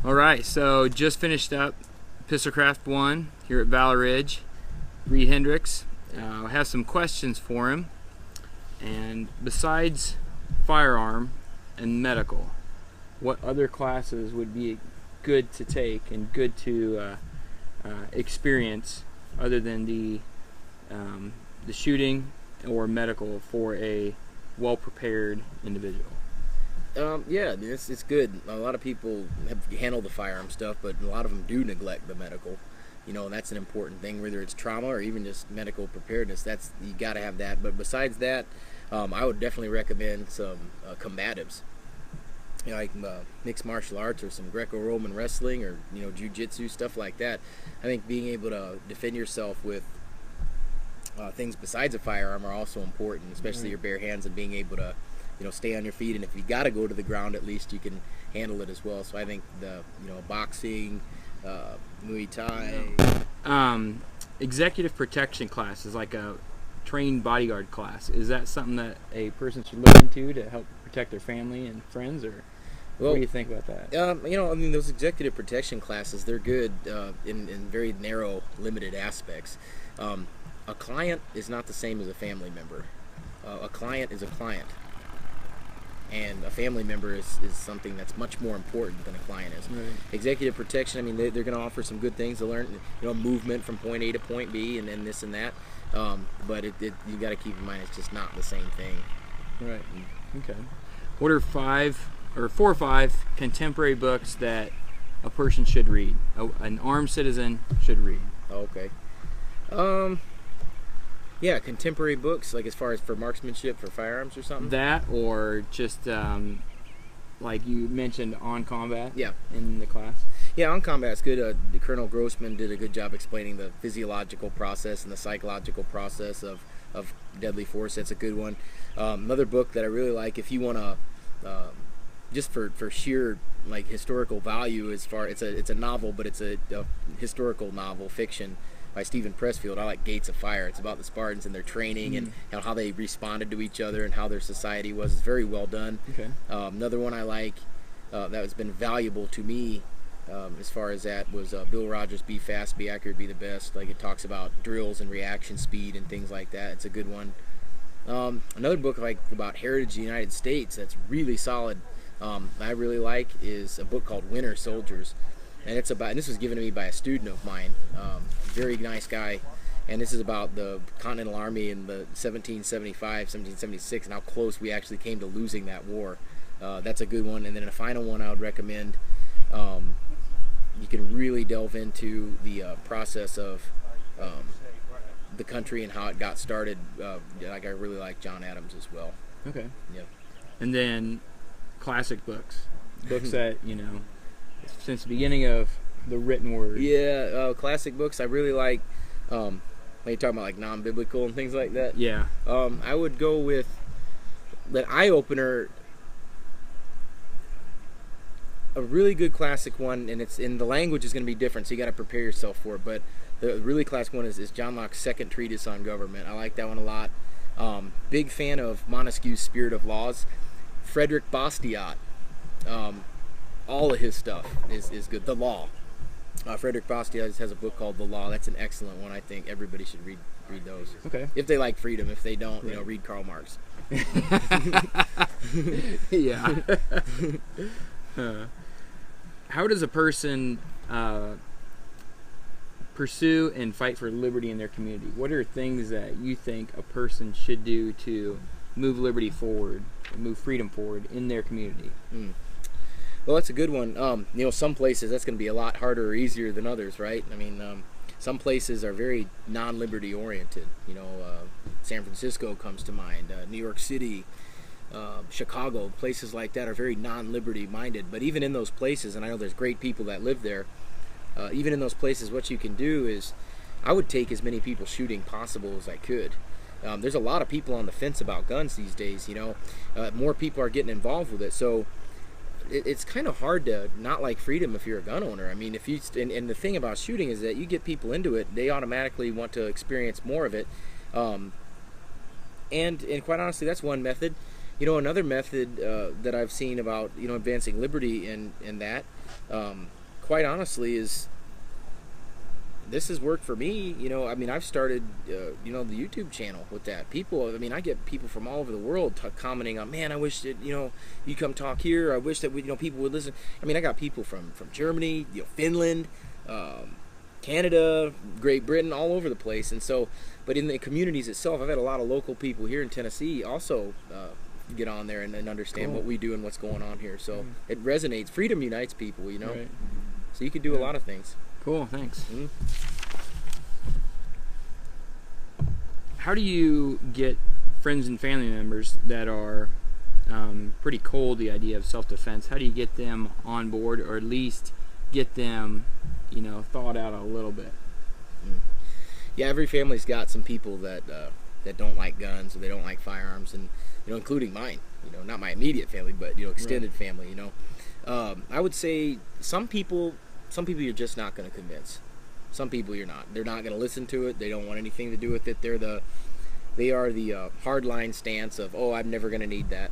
All right, so just finished up Pistolcraft 1 here at Valor Ridge. Reid Henrichs. I have some questions for him. And besides firearm and medical, what other classes would be good to take and good to experience other than the shooting or medical for a well-prepared individual? Yeah, I mean, it's good. A lot of people have handled the firearm stuff, but a lot of them do neglect the medical. You know, and that's an important thing, whether it's trauma or even just medical preparedness. That's, you got to have that. But besides that, I would definitely recommend some combatives, you know, like mixed martial arts or some Greco-Roman wrestling or, you know, jiu-jitsu, stuff like that. I think being able to defend yourself with things besides a firearm are also important, especially your bare hands, and being able to, you know, stay on your feet, and if you got to go to the ground, at least you can handle it as well. So I think the, you know, boxing, Muay Thai. Executive protection class is like a trained bodyguard class. Is that something that a person should look into to help protect their family and friends, or what do you think about that? You know, I mean, those executive protection classes, they're good in very narrow, limited aspects. A client is not the same as a family member. A client is a client. And a family member is something that's much more important than a client is. Right. Executive protection, I mean, they're going to offer some good things to learn, you know, movement from point A to point B, and then this and that. But you got to keep in mind, it's just not the same thing. Right. Okay. What are 4 or 5 contemporary books that a person should read? An armed citizen should read. Okay. Yeah, contemporary books, like as far as for marksmanship, for firearms or something? That, or just like you mentioned, On Combat. Yeah. In the class. Yeah, On Combat's good. Colonel Grossman did a good job explaining the physiological process and the psychological process of deadly force. That's a good one. Another book that I really like, if you want to, just for sheer like historical value, as far it's a novel, but it's a historical novel, fiction, by Stephen Pressfield. I like Gates of Fire. It's about the Spartans and their training and how they responded to each other and how their society was. It's very well done. Okay. Another one I like that has been valuable to me as far as that was Bill Rogers' Be Fast, Be Accurate, Be the Best. Like, it talks about drills and reaction speed and things like that. It's a good one. Another book like about heritage of the United States that's really solid, I really like, is a book called Winter Soldiers. And it's about, and this was given to me by a student of mine, very nice guy, and this is about the Continental Army in the 1775, 1776, and how close we actually came to losing that war. That's a good one. And then a final one I would recommend, you can really delve into the process of the country and how it got started. Like, I really like John Adams as well. Okay. Yeah. And then classic books that, you know, since the beginning of the written word. Yeah, classic books I really like. When you're talking about like non-biblical and things like that. Yeah. I would go with an eye-opener, a really good classic one, and it's in the language is going to be different, so you got to prepare yourself for it. But the really classic one is John Locke's Second Treatise on Government. I like that one a lot. Big fan of Montesquieu's Spirit of Laws. Frederick Bastiat. All of his stuff is good. The Law. Frederick Bastiat has a book called The Law. That's an excellent one. I think everybody should read those. Okay. If they like freedom. If they don't, you know, read Karl Marx. Yeah. How does a person pursue and fight for liberty in their community? What are things that you think a person should do to move liberty forward, move freedom forward in their community? Well, that's a good one. You know, some places that's going to be a lot harder or easier than others, right? I mean, some places are very non-liberty oriented. You know, San Francisco comes to mind, New York City, Chicago, places like that are very non-liberty minded. But even in those places, and I know there's great people that live there, even in those places, what you can do is, I would take as many people shooting possible as I could. There's a lot of people on the fence about guns these days, you know. More people are getting involved with it, so it's kind of hard to not like freedom if you're a gun owner. I mean, if you and the thing about shooting is that you get people into it, they automatically want to experience more of it. And quite honestly, that's one method. Another method that I've seen about advancing liberty and that, quite honestly, is this has worked for me. I mean, I've started the YouTube channel with that. People, I mean, I get people from all over the world commenting on, man, I wish that you come talk here. I wish that people would listen. I mean, I got people from Germany, Finland, Canada, Great Britain, all over the place. And so, but in the communities itself, I've had a lot of local people here in Tennessee also get on there and understand what we do and what's going on here. So it resonates. Freedom unites people, Right. So you can do a lot of things. Cool, thanks. How do you get friends and family members that are pretty cold the idea of self-defense? How do you get them on board, or at least get them thawed out a little bit? Yeah, every family's got some people that don't like guns, or they don't like firearms, and including mine. Not my immediate family, but extended family. I would say some people you're just not going to convince. Some people you're not. They're not going to listen to it. They don't want anything to do with it. They are the hardline stance of, oh, I'm never going to need that.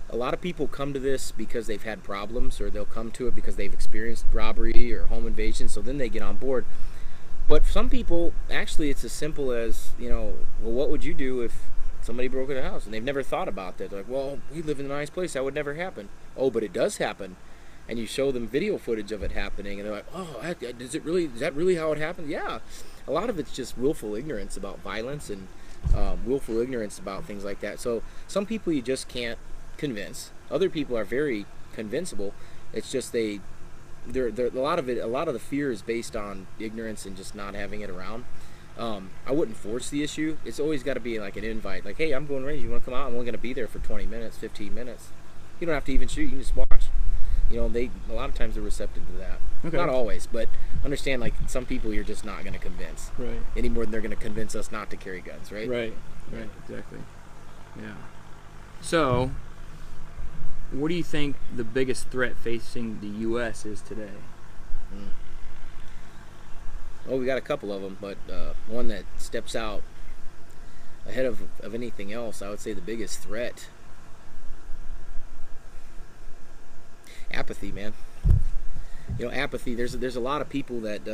A lot of people come to this because they've had problems, or they'll come to it because they've experienced robbery or home invasion, so then they get on board. But some people, actually, it's as simple as, well, what would you do if somebody broke into a house? And they've never thought about that. They're like, well, we live in a nice place. That would never happen. Oh, but it does happen. And you show them video footage of it happening, and they're like, oh, is that really how it happened? Yeah. A lot of it's just willful ignorance about violence, and willful ignorance about things like that. So some people you just can't convince. Other people are very convincible. It's just a lot of the fear is based on ignorance and just not having it around. I wouldn't force the issue. It's always got to be like an invite. Like, hey, I'm going range. You want to come out? I'm only going to be there for 20 minutes, 15 minutes. You don't have to even shoot. You can just watch. A lot of times they're receptive to that. Okay. Not always, but understand, like, some people you're just not going to convince. Right. Any more than they're going to convince us not to carry guns, right? Right, exactly. Yeah. So, what do you think the biggest threat facing the U.S. is today? Well, we got a couple of them, but one that steps out ahead of anything else, I would say the biggest threat. Apathy, man. Apathy. There's a lot of people that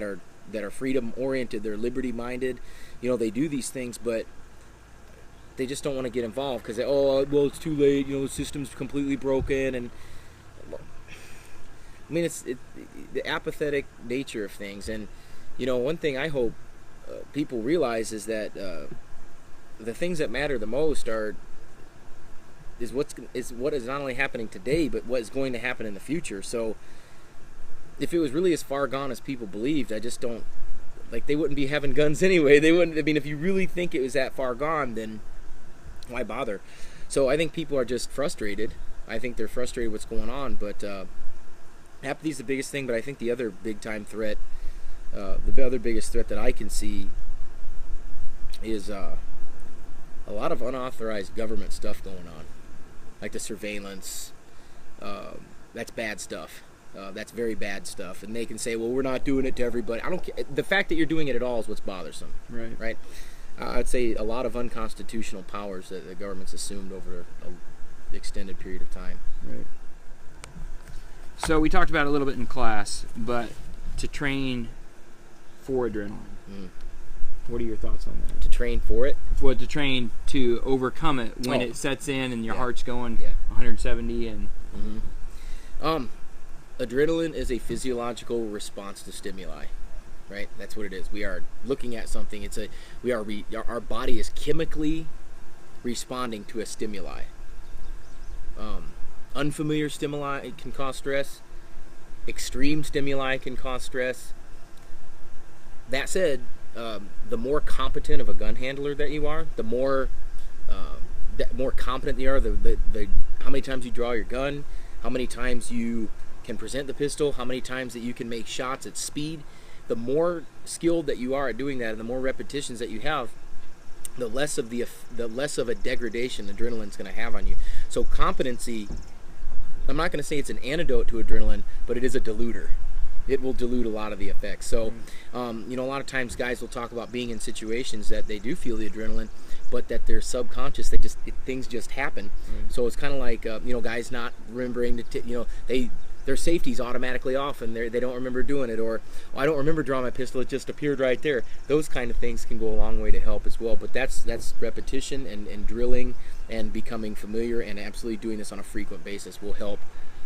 are freedom oriented. They're liberty minded. They do these things, but they just don't want to get involved because it's too late. The system's completely broken, and I mean it's the apathetic nature of things. And one thing I hope people realize is that the things that matter the most is what is not only happening today, but what is going to happen in the future. So if it was really as far gone as people believed, I just don't, like, they wouldn't be having guns anyway. They wouldn't, I mean, if you really think it was that far gone, then why bother? So I think people are just frustrated. I think they're frustrated what's going on, but apathy is the biggest thing. But I think the other big time threat, the other biggest threat that I can see is a lot of unauthorized government stuff going on. Like the surveillance, that's bad stuff. That's very bad stuff. And they can say, well, we're not doing it to everybody. I don't care. The fact that you're doing it at all is what's bothersome. Right? I'd say a lot of unconstitutional powers that the government's assumed over an extended period of time. Right. So we talked about it a little bit in class, but to train for adrenaline. What are your thoughts on that? To train for it? Well, to train to overcome it when it sets in and your heart's going 170 and... Adrenaline is a physiological response to stimuli, right? That's what it is. We are looking at something. Our body is chemically responding to a stimuli. Unfamiliar stimuli can cause stress. Extreme stimuli can cause stress. That said, the more competent of a gun handler that you are, the more competent you are, the how many times you draw your gun, how many times you can present the pistol, how many times that you can make shots at speed, the more skilled that you are at doing that, and the more repetitions that you have, the less of a degradation adrenaline's going to have on you. So competency, I'm not going to say it's an antidote to adrenaline, but it is a diluter. it will dilute a lot of the effects. So, you know, a lot of times guys will talk about being in situations that they do feel the adrenaline, but that they're subconscious. Things just happen. So it's kind of like, you know, guys not remembering to, you know, their safety's automatically off and they don't remember doing it, or I don't remember drawing my pistol, it just appeared right there. Those kind of things can go a long way to help as well. But that's repetition and drilling and becoming familiar, and absolutely doing this on a frequent basis will help.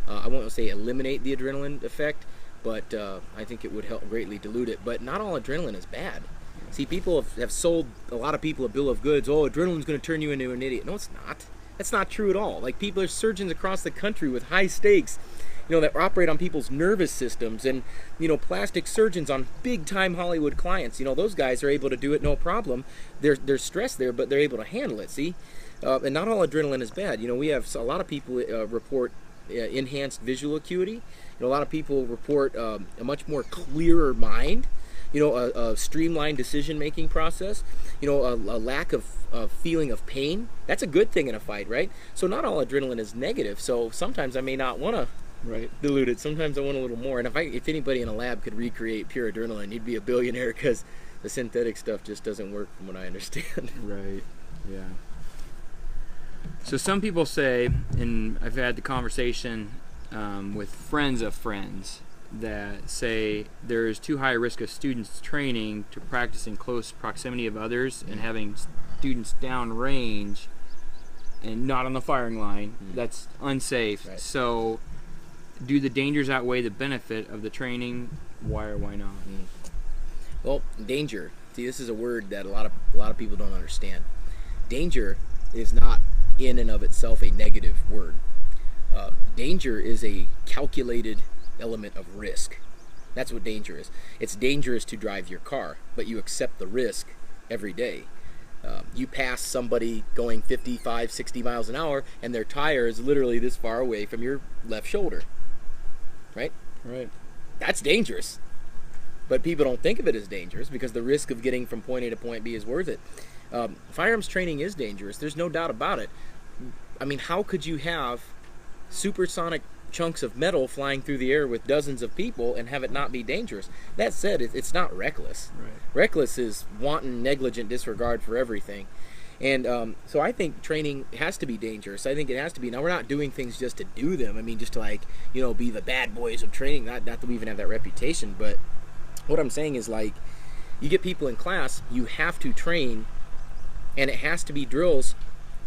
I won't say eliminate the adrenaline effect, but I think it would help greatly dilute it. But not all adrenaline is bad. See, people have sold a lot of people a bill of goods. Oh, adrenaline's going to turn you into an idiot. No, it's not. That's not true at all. Like, people are surgeons across the country with high stakes, you know, that operate on people's nervous systems, and, you know, plastic surgeons on big-time Hollywood clients. You know, those guys are able to do it no problem. There's stress there, but they're able to handle it, see? And not all adrenaline is bad. You know, we have a lot of people report enhanced visual acuity. You know, a lot of people report a much more clearer mind. You know, a streamlined decision-making process. You know, a lack of feeling of pain. That's a good thing in a fight, right? So not all adrenaline is negative. So sometimes I may not want to dilute it. Sometimes I want a little more. And if anybody in a lab could recreate pure adrenaline, he'd be a billionaire, because the synthetic stuff just doesn't work from what I understand. Right. Yeah. So some people say, and I've had the conversation with friends of friends, that say there is too high a risk of students training to practice in close proximity of others and having students downrange and not on the firing line. That's unsafe. Right. So do the dangers outweigh the benefit of the training? Why or why not? Well, danger. See, this is a word that a lot of people don't understand. Danger is not in and of itself a negative word. Danger is a calculated element of risk. That's what danger is. It's dangerous to drive your car, but you accept the risk every day. You pass somebody going 55, 60 miles an hour, and their tire is literally this far away from your left shoulder. Right? Right. That's dangerous. But people don't think of it as dangerous because the risk of getting from point A to point B is worth it. Firearms training is dangerous. There's no doubt about it. I mean, how could you have supersonic chunks of metal flying through the air with dozens of people and have it not be dangerous? That said, it's not reckless. Right. Reckless is wanton, negligent disregard for everything. And so I think training has to be dangerous. I think it has to be. Now, we're not doing things just to do them. I mean, just to, like, you know, be the bad boys of training. Not that we even have that reputation, but what I'm saying is, like, you get people in class, you have to train, and it has to be drills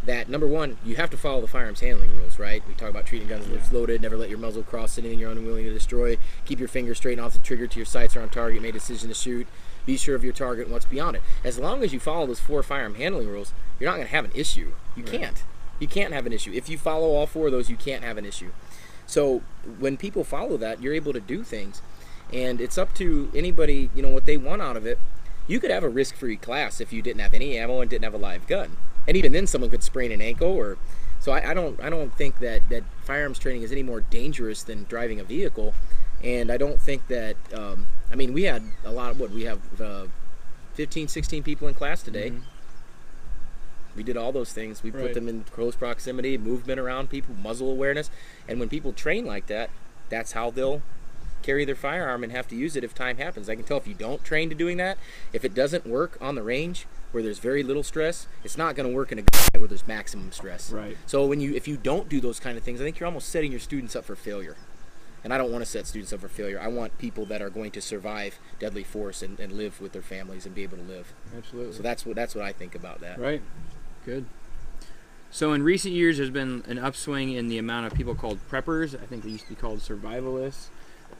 that, number one, you have to follow the firearms handling rules, right? We talk about treating guns as loaded, never let your muzzle cross anything you're unwilling to destroy, keep your finger straight off the trigger to your sights are on target, make a decision to shoot, be sure of your target and what's beyond it. As long as you follow those 4 firearm handling rules, you're not going to have an issue. You can't. You can't have an issue. If you follow all 4 of those, you can't have an issue. So when people follow that, you're able to do things. And it's up to anybody, you know, what they want out of it. You could have a risk-free class if you didn't have any ammo and didn't have a live gun. And even then, someone could sprain an ankle. Or so I don't think that firearms training is any more dangerous than driving a vehicle. And I don't think that, I mean, we had a lot of, we have 15, 16 people in class today. We did all those things. We put them in close proximity, movement around people, muzzle awareness. And when people train like that, that's how they'll carry their firearm and have to use it if time happens. I can tell if you don't train to doing that, if it doesn't work on the range where there's very little stress, it's not going to work in a gun where there's maximum stress. Right. So if you don't do those kind of things, I think you're almost setting your students up for failure. And I don't want to set students up for failure. I want people that are going to survive deadly force and live with their families and be able to live. Absolutely. So that's what I think about that. Right. Good. So in recent years, there's been an upswing in the amount of people called preppers. I think they used to be called survivalists.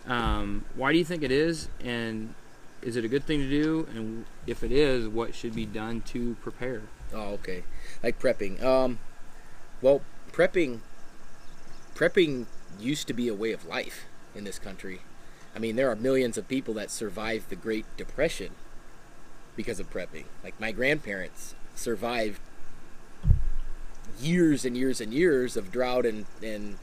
Why do you think it is, and is it a good thing to do? And if it is, what should be done to prepare? Oh, okay. Like prepping. Well, prepping used to be a way of life in this country. I mean, there are millions of people that survived the Great Depression because of prepping. Like, my grandparents survived years and years and years of drought and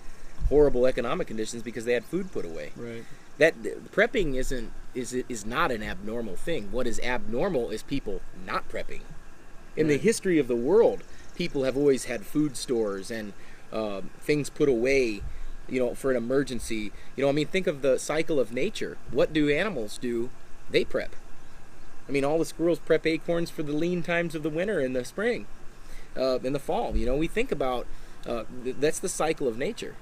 horrible economic conditions because they had food put away. Right. That prepping is not an abnormal thing. What is abnormal is people not prepping. In the history of the world, people have always had food stores and things put away for an emergency. I mean, think of the cycle of nature. What do animals do? They prep. I mean, all the squirrels prep acorns for the lean times of the winter and the spring, in the fall. We think about that's the cycle of nature.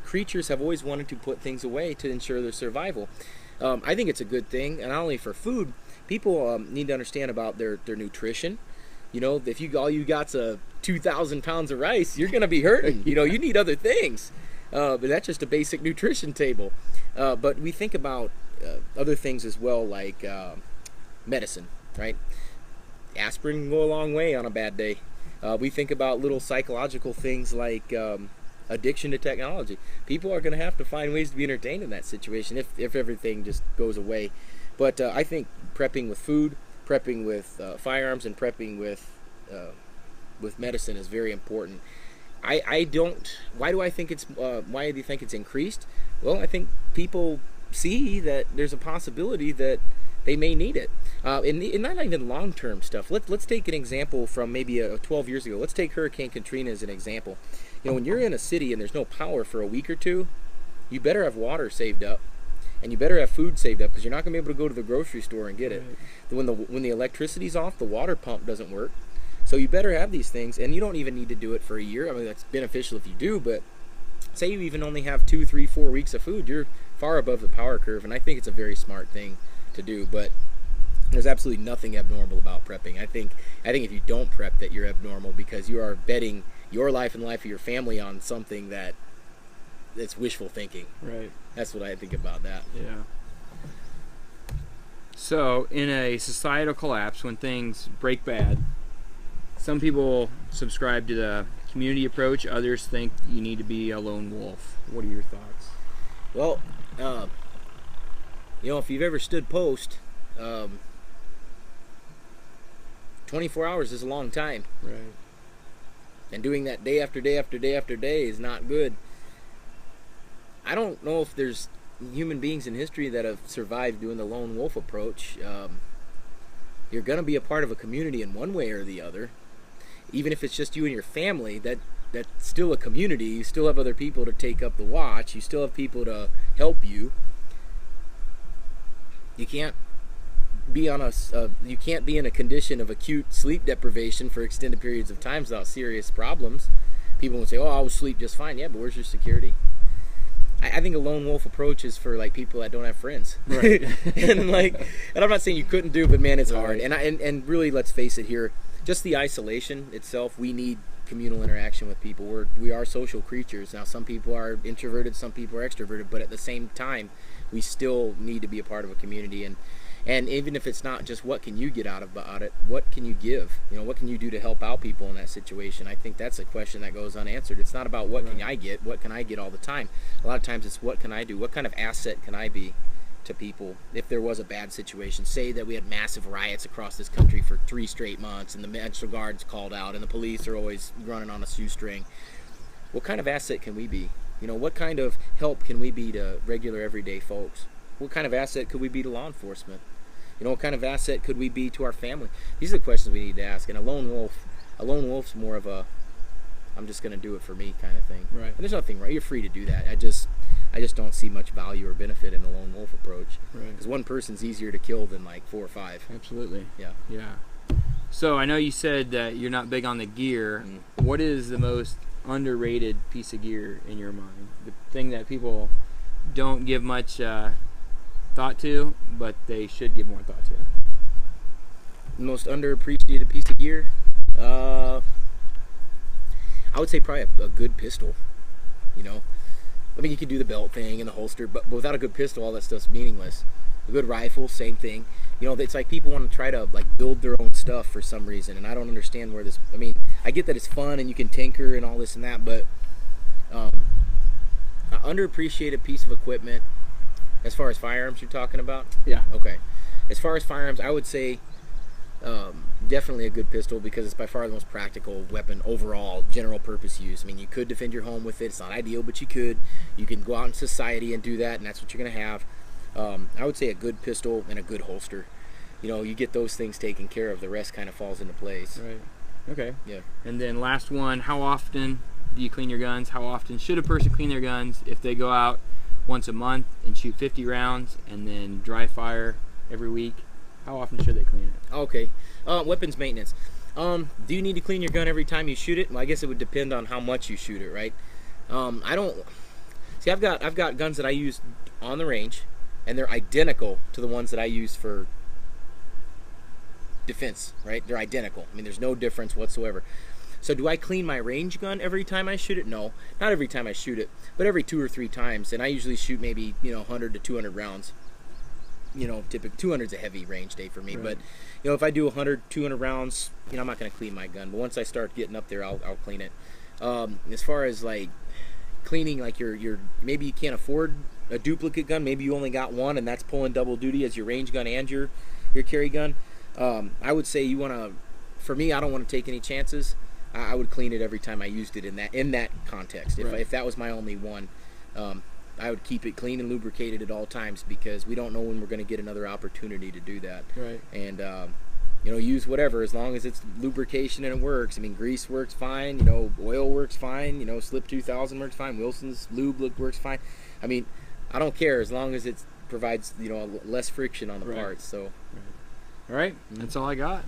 Creatures have always wanted to put things away to ensure their survival. I think it's a good thing, and not only for food. People need to understand about their nutrition. If all you got's 2,000 pounds of rice, you're going to be hurting. You need other things. But that's just a basic nutrition table. But we think about other things as well, like medicine, right? Aspirin can go a long way on a bad day. We think about little psychological things like addiction to technology. People are going to have to find ways to be entertained in that situation if everything just goes away. But I think prepping with food, prepping with firearms, and prepping with medicine is very important. Why do you think it's increased? Well, I think people see that there's a possibility that they may need it. And not even long-term stuff. Let's take an example from maybe 12 years ago. Let's take Hurricane Katrina as an example. When you're in a city and there's no power for a week or two, you better have water saved up, and you better have food saved up, because you're not going to be able to go to the grocery store and get it. Right. When the electricity's off, the water pump doesn't work. So you better have these things, and you don't even need to do it for a year. I mean, that's beneficial if you do, but say you even only have 2, 3, 4 weeks of food, you're far above the power curve, and I think it's a very smart thing to do. But there's absolutely nothing abnormal about prepping. I think if you don't prep, that you're abnormal, because you are betting your life and the life of your family on something that's wishful thinking. Right. That's what I think about that. Yeah. So, in a societal collapse, when things break bad, some people subscribe to the community approach. Others think you need to be a lone wolf. What are your thoughts? Well, if you've ever stood post, 24 hours is a long time. Right. And doing that day after day after day after day is not good. I don't know if there's human beings in history that have survived doing the lone wolf approach. You're going to be a part of a community in one way or the other. Even if it's just you and your family, that's still a community. You still have other people to take up the watch. You still have people to help you. You can't be you can't be in a condition of acute sleep deprivation for extended periods of time without serious problems. People will say, "Oh, I will sleep just fine." Yeah, but where's your security? I think a lone wolf approach is for people that don't have friends. Right. and I'm not saying you couldn't do, but man, it's hard. And really, let's face it here, just the isolation itself, we need communal interaction with people. We are social creatures. Now, some people are introverted, some people are extroverted, but at the same time, we still need to be a part of a community. And even if it's not just what can you get out of it, what can you give? What can you do to help out people in that situation? I think that's a question that goes unanswered. It's not about what can I get, what can I get all the time. A lot of times it's what can I do? What kind of asset can I be to people if there was a bad situation? Say that we had massive riots across this country for 3 straight months, and the National Guard's called out, and the police are always running on a shoestring. What kind of asset can we be? What kind of help can we be to regular everyday folks? What kind of asset could we be to law enforcement? What kind of asset could we be to our family? These are the questions we need to ask. And a lone wolf's more of a, I'm just going to do it for me kind of thing. Right. And there's nothing right. You're free to do that. I just don't see much value or benefit in the lone wolf approach. Right. Because one person's easier to kill than 4 or 5. Absolutely. Yeah. Yeah. So I know you said that you're not big on the gear. What is the most underrated piece of gear in your mind? The thing that people don't give much thought to, but they should give more thought to. The most underappreciated piece of gear? I would say probably a good pistol. I mean, you can do the belt thing and the holster, but without a good pistol, all that stuff's meaningless. A good rifle, same thing. It's like people want to try to build their own stuff for some reason, and I don't understand where this. I mean, I get that it's fun and you can tinker and all this and that, but an underappreciated piece of equipment. As far as firearms you're talking about? Yeah. Okay. As far as firearms, I would say definitely a good pistol, because it's by far the most practical weapon overall, general purpose use. I mean, you could defend your home with it. It's not ideal, but you could. You can go out in society and do that, and that's what you're going to have. I would say a good pistol and a good holster. You get those things taken care of. The rest kind of falls into place. Right. Okay. Yeah. And then last one, how often do you clean your guns? How often should a person clean their guns? If they go out once a month and shoot 50 rounds and then dry fire every week, how often should they clean it? Okay. Weapons maintenance. Do you need to clean your gun every time you shoot it? Well, I guess it would depend on how much you shoot it, right? I don't see. I've got guns that I use on the range, and they're identical to the ones that I use for defense, right? They're identical. I mean, there's no difference whatsoever. So do I clean my range gun every time I shoot it? No, not every time I shoot it, but every 2 or 3 times. And I usually shoot maybe 100 to 200 rounds. Typically 200's a heavy range day for me. Right. But if I do 100, 200 rounds, I'm not going to clean my gun. But once I start getting up there, I'll clean it. As far as like cleaning, like your maybe you can't afford a duplicate gun. Maybe you only got one, and that's pulling double duty as your range gun and your carry gun. I would say you want to. For me, I don't want to take any chances. I would clean it every time I used it in that context. If that was my only one, I would keep it clean and lubricated at all times, because we don't know when we're going to get another opportunity to do that. Right. And use whatever as long as it's lubrication and it works. I mean, grease works fine. Oil works fine. Slip 2000 works fine. Wilson's lube works fine. I mean, I don't care as long as it provides less friction on the parts. So. Right. All right. That's all I got.